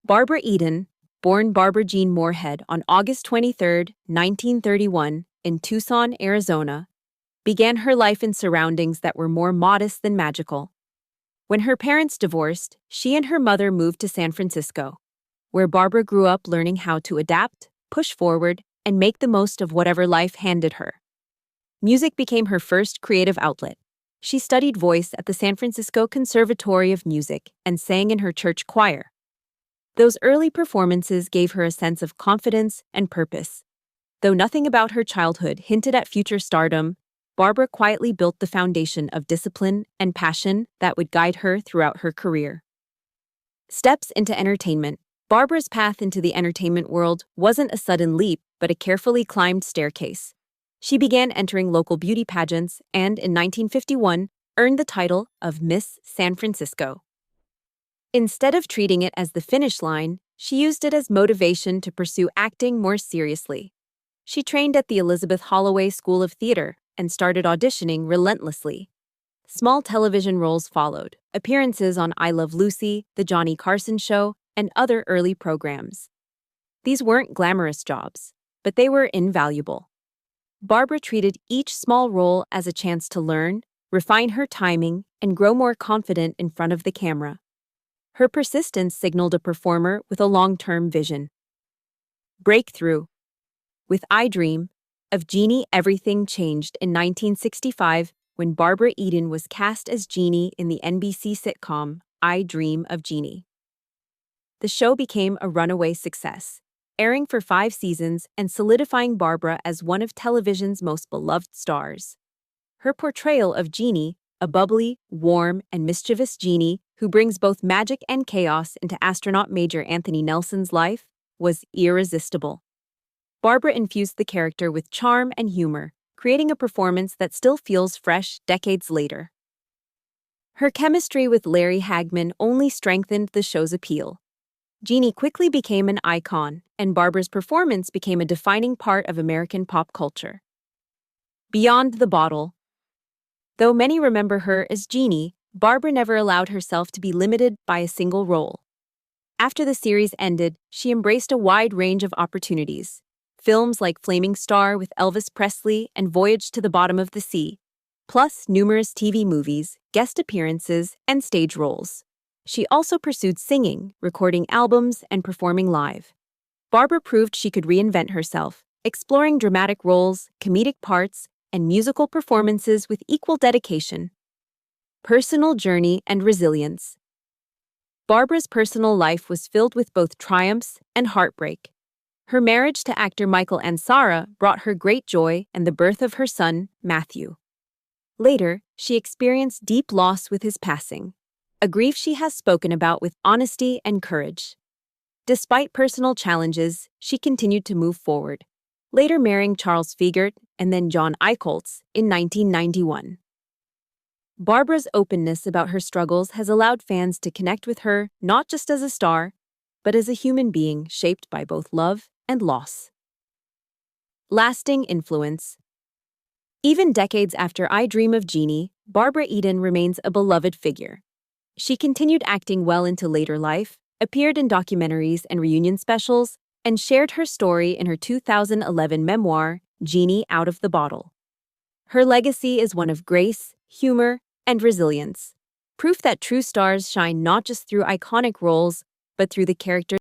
Barbara Eden, born Barbara Jean Moorhead on August 23, 1931, in Tucson, Arizona, began her life in surroundings that were more modest than magical. When her parents divorced, she and her mother moved to San Francisco, where Barbara grew up learning how to adapt, push forward, and make the most of whatever life handed her. Music became her first creative outlet. She studied voice at the San Francisco Conservatory of Music and sang in her church choir. Those early performances gave her a sense of confidence and purpose. Though nothing about her childhood hinted at future stardom, Barbara quietly built the foundation of discipline and passion that would guide her throughout her career. Steps into entertainment. Barbara's path into the entertainment world wasn't a sudden leap, but a carefully climbed staircase. She began entering local beauty pageants and, in 1951, earned the title of Miss San Francisco. Instead of treating it as the finish line, she used it as motivation to pursue acting more seriously. She trained at the Elizabeth Holloway School of Theater and started auditioning relentlessly. Small television roles followed, appearances on I Love Lucy, The Johnny Carson Show, and other early programs. These weren't glamorous jobs, but they were invaluable. Barbara treated each small role as a chance to learn, refine her timing, and grow more confident in front of the camera. Her persistence signaled a performer with a long-term vision. Breakthrough. With I Dream of Genie, everything changed in 1965 when Barbara Eden was cast as Genie in the NBC sitcom I Dream of Genie. The show became a runaway success, airing for 5 seasons and solidifying Barbara as one of television's most beloved stars. Her portrayal of Genie, a bubbly, warm, and mischievous genie who brings both magic and chaos into astronaut Major Anthony Nelson's life, was irresistible. Barbara infused the character with charm and humor, creating a performance that still feels fresh decades later. Her chemistry with Larry Hagman only strengthened the show's appeal. Genie quickly became an icon, and Barbara's performance became a defining part of American pop culture. Beyond the bottle. Though many remember her as Genie, Barbara never allowed herself to be limited by a single role. After the series ended, she embraced a wide range of opportunities. Films like Flaming Star with Elvis Presley and Voyage to the Bottom of the Sea, plus numerous TV movies, guest appearances, and stage roles. She also pursued singing, recording albums, and performing live. Barbara proved she could reinvent herself, exploring dramatic roles, comedic parts, and musical performances with equal dedication. Personal journey and resilience. Barbara's personal life was filled with both triumphs and heartbreak. Her marriage to actor Michael Ansara brought her great joy and the birth of her son, Matthew. Later, she experienced deep loss with his passing, a grief she has spoken about with honesty and courage. Despite personal challenges, she continued to move forward, later marrying Charles Fiegert and then John Eichholz in 1991. Barbara's openness about her struggles has allowed fans to connect with her not just as a star, but as a human being shaped by both love and loss. Lasting influence. Even decades after I Dream of Genie, Barbara Eden remains a beloved figure. She continued acting well into later life, appeared in documentaries and reunion specials, and shared her story in her 2011 memoir, Genie Out of the Bottle. Her legacy is one of grace, humor, and resilience, proof that true stars shine not just through iconic roles, but through the characters